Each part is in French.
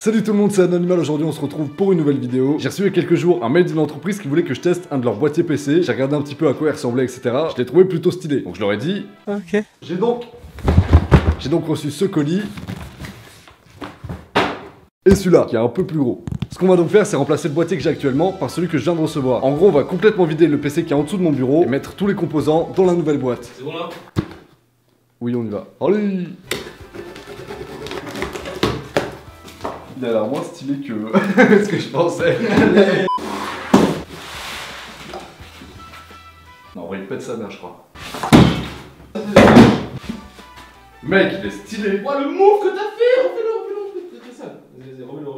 Salut tout le monde, c'est Anonymal. Aujourd'hui on se retrouve pour une nouvelle vidéo. J'ai reçu il y a quelques jours un mail d'une entreprise qui voulait que je teste un de leurs boîtiers PC. J'ai regardé un petit peu à quoi il ressemblait, etc. Je l'ai trouvé plutôt stylé. Donc je leur ai dit ok. J'ai donc reçu ce colis et celui-là qui est un peu plus gros. Ce qu'on va donc faire, c'est remplacer le boîtier que j'ai actuellement par celui que je viens de recevoir. En gros, on va complètement vider le PC qui est en dessous de mon bureau et mettre tous les composants dans la nouvelle boîte. C'est bon là? Oui, on y va. Allez! Il a l'air moins stylé que ce que je pensais. Non, en vrai, il pète sa mère, je crois. Mec, il est stylé. Ouah, le move que t'as fait! Refais-le, fais ça. Vas-y, remets-le.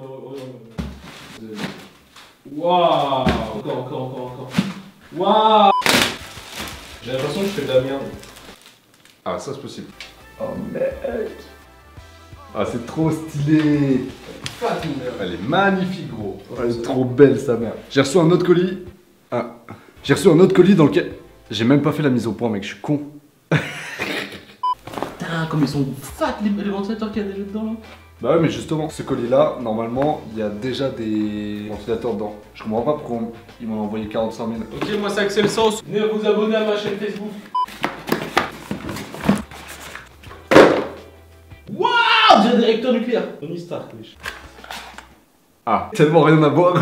Waouh! Encore. Waouh! J'ai l'impression que je fais de la merde. Ah, ça c'est possible. Oh mec. Ah, c'est trop stylé. Elle est magnifique, gros. Elle est trop belle, sa mère. J'ai reçu un autre colis. Ah. J'ai reçu un autre colis dans lequel... J'ai même pas fait la mise au point, mec, je suis con. Putain, comme ils sont fat les ventilateurs qu'il y a déjà dedans là. Bah ouais, mais justement, ce colis-là, normalement, il y a déjà des ventilateurs dedans. Je comprends pas pourquoi ils m'en ont envoyé 45 000. Ok, moi c'est Axel Sens. Venez vous abonner à ma chaîne Facebook. Waouh! J'ai un directeur nucléaire. Tony Stark, wesh. Ah, tellement rien à voir.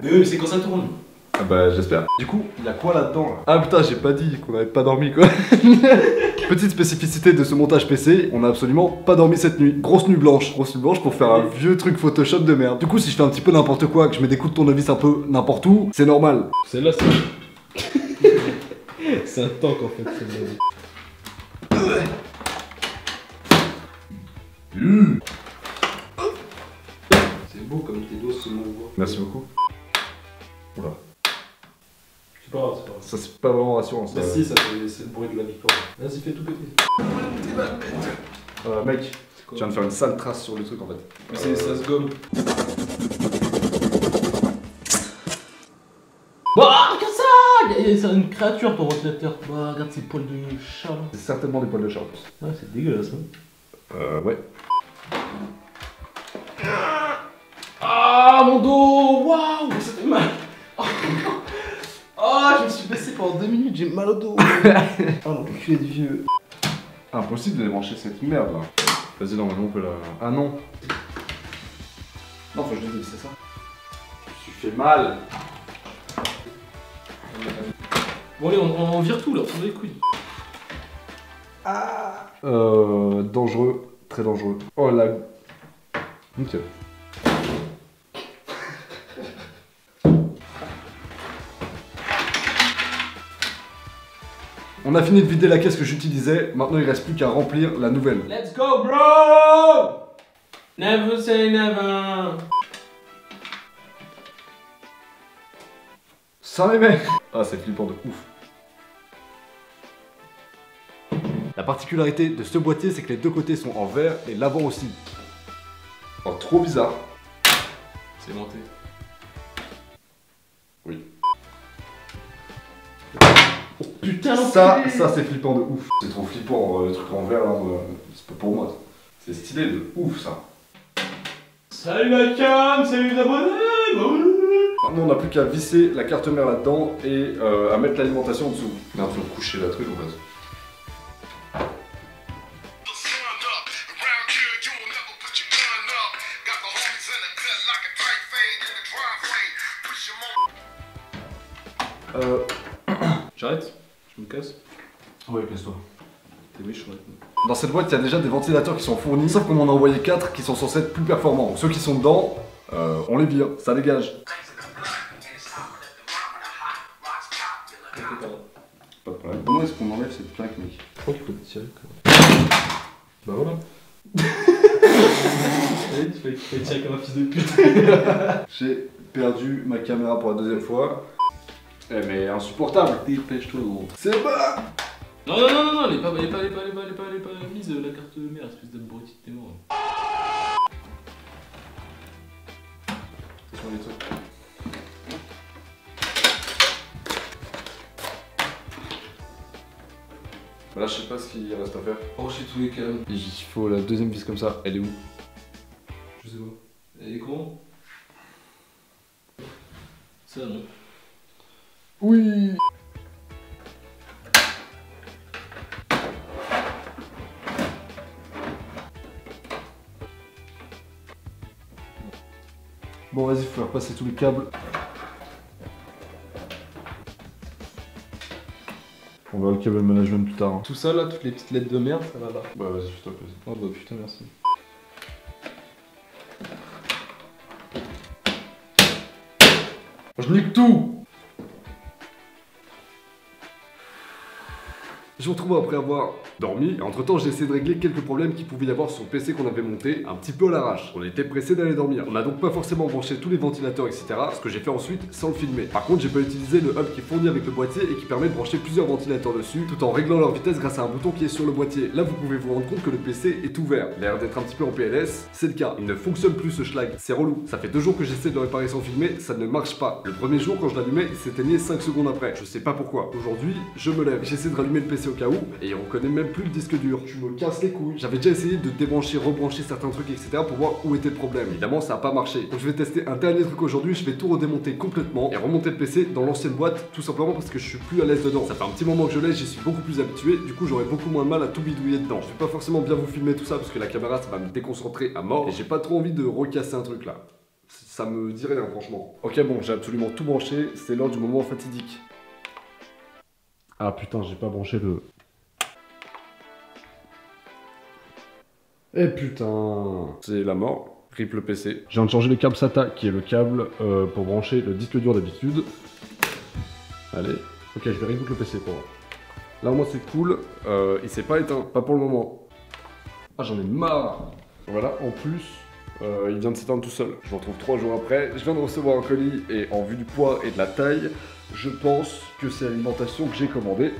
Mais oui, mais c'est quand ça tourne. Ah bah j'espère. Du coup, il y a quoi là-dedans là? Ah putain, j'ai pas dit qu'on avait pas dormi quoi. Petite spécificité de ce montage PC, on a absolument pas dormi cette nuit. Grosse nuit blanche pour faire un vieux truc Photoshop de merde. Du coup, si je fais un petit peu n'importe quoi, que je mets des coups de tournevis un peu n'importe où, c'est normal. Celle-là, c'est... c'est un tank en fait, celle-là. C'est beau comme tes dos se mouvent. Merci beaucoup. Oula. C'est pas grave, Ça c'est pas vraiment rassurant ça. Mais si, ça c'est le bruit de la victoire. Vas-y, fais tout péter. Mec, tu viens de faire une sale trace sur le truc en fait. Mais ça se gomme. Bah, regarde ça! C'est une créature ton ventilateur. Bah, regarde ces poils de chat là. C'est certainement des poils de chat. Ouais, c'est dégueulasse. Hein. Ouais. Ah, mon dos! Waouh! Ça fait mal! Ah, je me suis baissé pendant 2 minutes, j'ai mal au dos. Oh l'enculé de vieux. Impossible de débrancher cette merde là. Vas-y, normalement on peut la... Ah non. Non, faut que je le dise, c'est ça. Je me suis fait mal. Bon allez, on vire tout là, on les couilles. Ah. Dangereux, très dangereux. Oh la... Nickel. On a fini de vider la caisse que j'utilisais, maintenant il reste plus qu'à remplir la nouvelle. Let's go bro! Never say never. Ça les mecs. Ah, c'est flippant de ouf. La particularité de ce boîtier, c'est que les deux côtés sont en verre et l'avant aussi. Oh, trop bizarre. C'est monté. Oui. Oh putain, Ça c'est flippant de ouf. C'est trop flippant, le truc en verre là, c'est pas pour moi. C'est stylé de ouf ça. Salut la cam, salut les abonnés. Maintenant on n'a plus qu'à visser la carte mère là-dedans et à mettre l'alimentation en dessous. Merde, faut coucher la truc en fait. J'arrête? Je me casse? Ouais, casse-toi. T'es méchant avec moi. Dans cette boîte, il y a déjà des ventilateurs qui sont fournis, sauf qu'on m'en a envoyé 4 qui sont censés être plus performants. Donc ceux qui sont dedans, on les vire, ça dégage. Pas de problème. Comment est-ce qu'on enlève cette plaque, mec? Je crois qu'il faut tirer quand même. Bah voilà. Tu fais tirer comme un fils de pute. J'ai perdu ma caméra pour la deuxième fois. Eh mais insupportable. Dépêche-toi gros. C'est bas. Non, elle est pas mise la carte mère, espèce d'abruti de témoin. Ce sont les trucs. Là, je sais pas ce qu'il reste à faire. Branchez tous les câbles. Il faut la deuxième vis comme ça. Elle est où? Je sais pas. Elle est con. Ça non. Oui. Bon vas-y, faut repasser tous les câbles. On verra le câble management plus tard. Hein. Tout ça là, toutes les petites lettres de merde, ça va là. Bah vas-y, fais-toi plaisir. Oh bah putain, merci. Je nique tout. Je vous retrouve après avoir dormi. Entre temps, j'ai essayé de régler quelques problèmes qu'il pouvait y avoir sur le PC qu'on avait monté un petit peu à l'arrache. On était pressé d'aller dormir. On n'a donc pas forcément branché tous les ventilateurs, etc. Ce que j'ai fait ensuite sans le filmer. Par contre, j'ai pas utilisé le hub qui est fourni avec le boîtier et qui permet de brancher plusieurs ventilateurs dessus tout en réglant leur vitesse grâce à un bouton qui est sur le boîtier. Là, vous pouvez vous rendre compte que le PC est ouvert. L'air d'être un petit peu en PLS, c'est le cas. Il ne fonctionne plus ce schlag. C'est relou. Ça fait 2 jours que j'essaie de le réparer sans filmer, ça ne marche pas. Le premier jour, quand je l'allumais, il s'éteignait 5 secondes après. Je sais pas pourquoi. Aujourd'hui, je me lève. J'essaie de rallumer le PC au cas où et on connaît même plus le disque dur. Tu me casses les couilles. J'avais déjà essayé de débrancher, rebrancher certains trucs, etc. pour voir où était le problème. Évidemment, ça n'a pas marché. Donc je vais tester un dernier truc aujourd'hui. Je vais tout redémonter complètement et remonter le PC dans l'ancienne boîte, tout simplement parce que je suis plus à l'aise dedans. Ça fait un petit moment que je l'ai, j'y suis beaucoup plus habitué. Du coup, j'aurai beaucoup moins de mal à tout bidouiller dedans. Je vais pas forcément bien vous filmer tout ça parce que la caméra, ça va me déconcentrer à mort. Et j'ai pas trop envie de recasser un truc là. Ça me dit rien, franchement. Ok, bon, j'ai absolument tout branché. C'est l'heure du moment fatidique. Ah putain, j'ai pas branché le... Eh putain, c'est la mort, rip le PC. Je viens de changer le câble SATA, qui est le câble pour brancher le disque dur d'habitude. Allez, ok, je vais reboot le PC pour voir. Là au moins c'est cool, il s'est pas éteint, pas pour le moment. Ah j'en ai marre. Voilà, en plus, il vient de s'éteindre tout seul. Je me retrouve 3 jours après, je viens de recevoir un colis et en vue du poids et de la taille, je pense que c'est l'alimentation que j'ai commandée.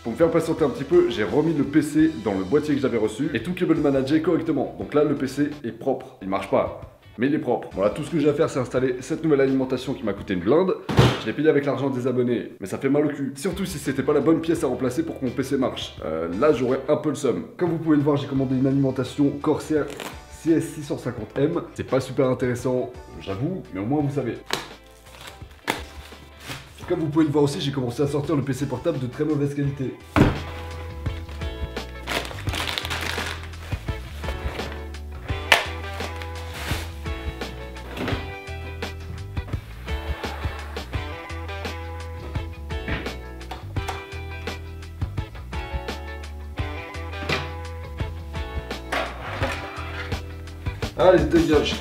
Pour me faire patienter un petit peu, j'ai remis le PC dans le boîtier que j'avais reçu et tout cable managé correctement. Donc là, le PC est propre. Il marche pas, mais il est propre. Voilà, tout ce que j'ai à faire, c'est installer cette nouvelle alimentation qui m'a coûté une blinde. Je l'ai payé avec l'argent des abonnés, mais ça fait mal au cul. Surtout si c'était pas la bonne pièce à remplacer pour que mon PC marche. Là, j'aurais un peu le seum. Comme vous pouvez le voir, j'ai commandé une alimentation Corsair CS650M. C'est pas super intéressant, j'avoue, mais au moins vous savez. Comme vous pouvez le voir aussi, j'ai commencé à sortir le PC portable de très mauvaise qualité. Allez, dégage.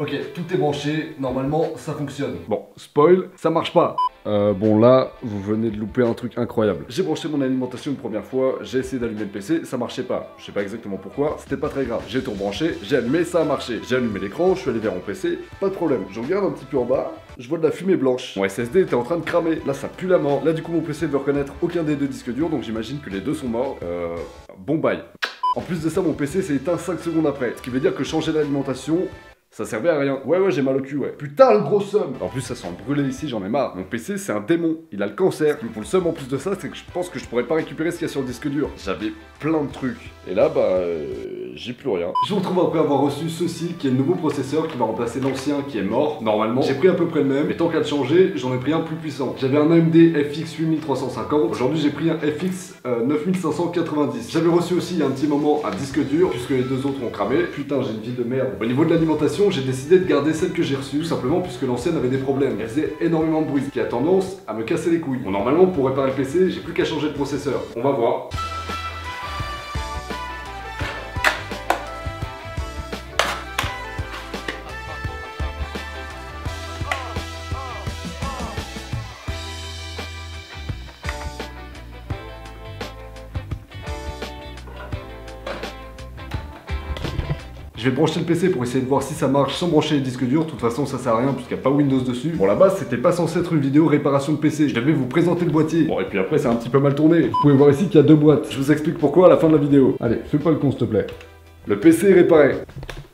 Ok, tout est branché, normalement ça fonctionne. Bon, spoil, ça marche pas. Bon là, vous venez de louper un truc incroyable. J'ai branché mon alimentation une première fois, j'ai essayé d'allumer le PC, ça marchait pas. Je sais pas exactement pourquoi, c'était pas très grave. J'ai tout rebranché, j'ai allumé, ça a marché. J'ai allumé l'écran, je suis allé vers mon PC, pas de problème. Je regarde un petit peu en bas, je vois de la fumée blanche. Mon SSD était en train de cramer, là ça pue la mort. Là du coup mon PC ne veut reconnaître aucun des deux disques durs, donc j'imagine que les deux sont morts. Bon bye. En plus de ça, mon PC s'est éteint 5 secondes après, ce qui veut dire que changer d'alimentation... ça servait à rien. Ouais, j'ai mal au cul, ouais. Putain, le gros seum. En plus, ça sent brûler ici, j'en ai marre. Mon PC, c'est un démon. Il a le cancer. Ce qui me fout le seum en plus de ça, c'est que je pense que je pourrais pas récupérer ce qu'il y a sur le disque dur. J'avais plein de trucs. Et là, j'ai plus rien. Je vous retrouve après avoir reçu ceci, qui est le nouveau processeur qui va remplacer l'ancien qui est mort. Normalement, j'ai pris à peu près le même. Mais tant qu'à le changer, j'en ai pris un plus puissant. J'avais un AMD FX 8350. Aujourd'hui, j'ai pris un FX 9590. J'avais reçu aussi, il y a un petit moment, un disque dur, puisque les deux autres ont cramé. Putain, j'ai une vie de merde. Au niveau de l'alimentation, j'ai décidé de garder celle que j'ai reçue, tout simplement puisque l'ancienne avait des problèmes. Elle faisait énormément de bruit, ce qui a tendance à me casser les couilles. Bon, normalement, pour réparer le PC, j'ai plus qu'à changer de processeur. On va voir. Je vais brancher le PC pour essayer de voir si ça marche sans brancher les disques durs. De toute façon, ça sert à rien puisqu'il n'y a pas Windows dessus. Bon, la base, c'était pas censé être une vidéo réparation de PC. Je devais vous présenter le boîtier. Bon, et puis après, c'est un petit peu mal tourné. Vous pouvez voir ici qu'il y a deux boîtes. Je vous explique pourquoi à la fin de la vidéo. Allez, fais pas le con, s'il te plaît. Le PC est réparé.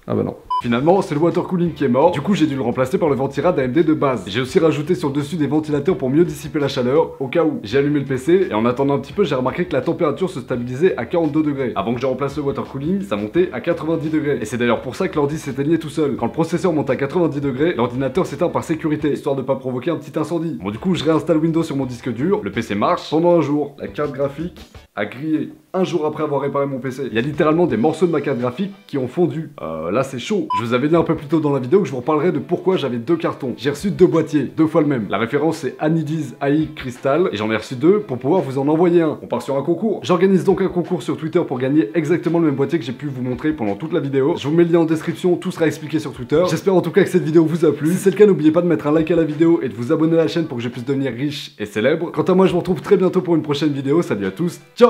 Ah bah non. Finalement, c'est le water cooling qui est mort, du coup j'ai dû le remplacer par le ventirad AMD de base. J'ai aussi rajouté sur le dessus des ventilateurs pour mieux dissiper la chaleur, au cas où. J'ai allumé le PC, et en attendant un petit peu, j'ai remarqué que la température se stabilisait à 42 degrés. Avant que je remplace le water cooling, ça montait à 90 degrés. Et c'est d'ailleurs pour ça que l'ordi s'éteignait tout seul. Quand le processeur monte à 90 degrés, l'ordinateur s'éteint par sécurité, histoire de pas provoquer un petit incendie. Bon du coup, je réinstalle Windows sur mon disque dur, le PC marche pendant un jour. La carte graphique a grillé un jour après avoir réparé mon PC. Il y a littéralement des morceaux de ma carte graphique qui ont fondu. Là c'est chaud. Je vous avais dit un peu plus tôt dans la vidéo que je vous reparlerai de pourquoi j'avais 2 cartons. J'ai reçu 2 boîtiers, 2 fois le même. La référence c'est Anidiz AI Crystal et j'en ai reçu 2 pour pouvoir vous en envoyer un. On part sur un concours. J'organise donc un concours sur Twitter pour gagner exactement le même boîtier que j'ai pu vous montrer pendant toute la vidéo. Je vous mets le lien en description, tout sera expliqué sur Twitter. J'espère en tout cas que cette vidéo vous a plu. Si c'est le cas, n'oubliez pas de mettre un like à la vidéo et de vous abonner à la chaîne pour que je puisse devenir riche et célèbre. Quant à moi, je vous retrouve très bientôt pour une prochaine vidéo. Salut à tous, ciao.